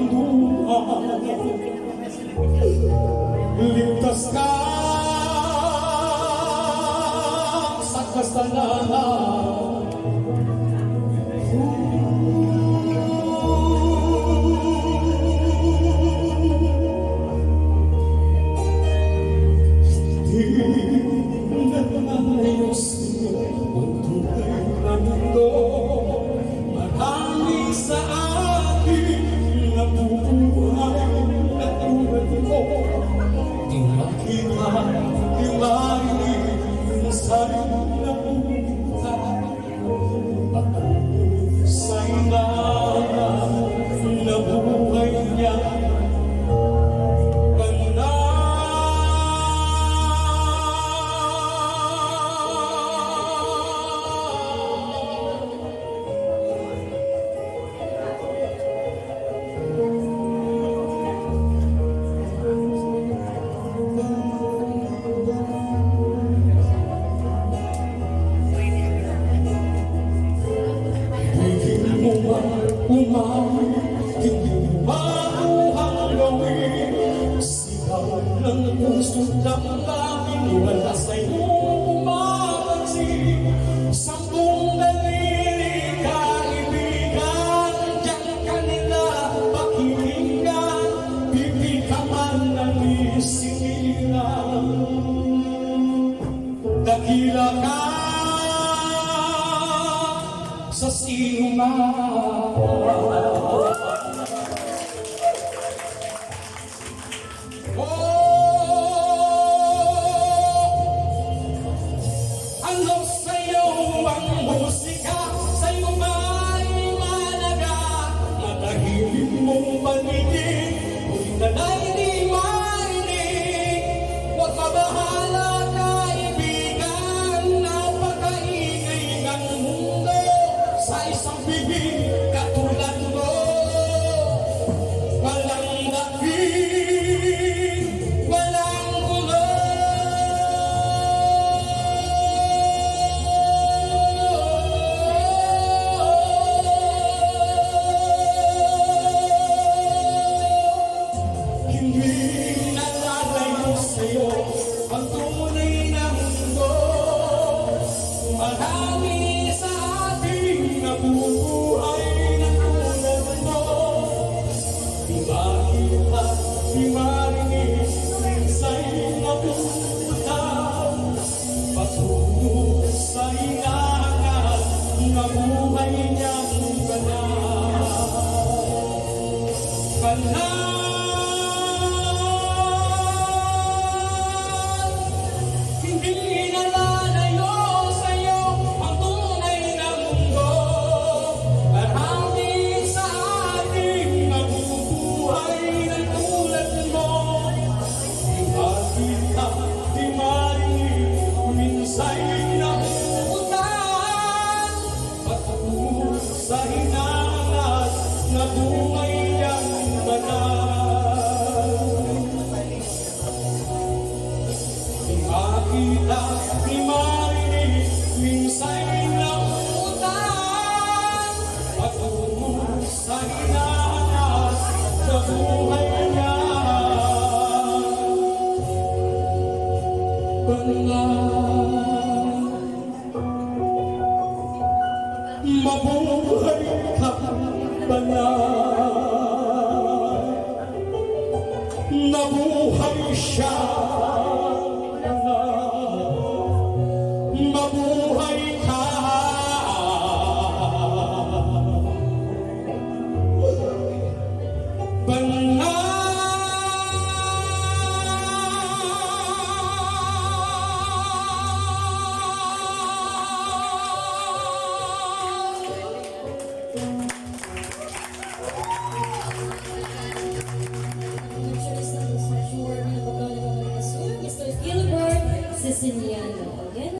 buhay. Ligtas ka sa kasalanan. Marami sa akin nabubuhay na tulad mo. Di makita, di marinig yung sa'yo na pumunta. Ako sa inana na buhay niya. Umawi, hindi makuhang gawin. Sigaw ng puso't damdamin, wala sa'yo umapansin. Sampung daliri kaibigan, diyan ka nila pakinggan. Pipi ka man ng isinilan. Dakila ka sa sinuman. Ano sa'yo ang musika? Sa'yo ba'y malaga? Matahimik mong paligid, kung nanay di marinig. Huwag mabahala kaibigan, napakaingay ng mundo. Sa isang bibig katulad mo, walang dating, walang gulo. Hindi nalalayo sa'yo ang tunay na mundo. Marami sa ating nabubuhay na tulad mo. Di makita, di marinig, minsa'y nabutaw. Patungo sa hinahanap na buhay niyang banal. Banal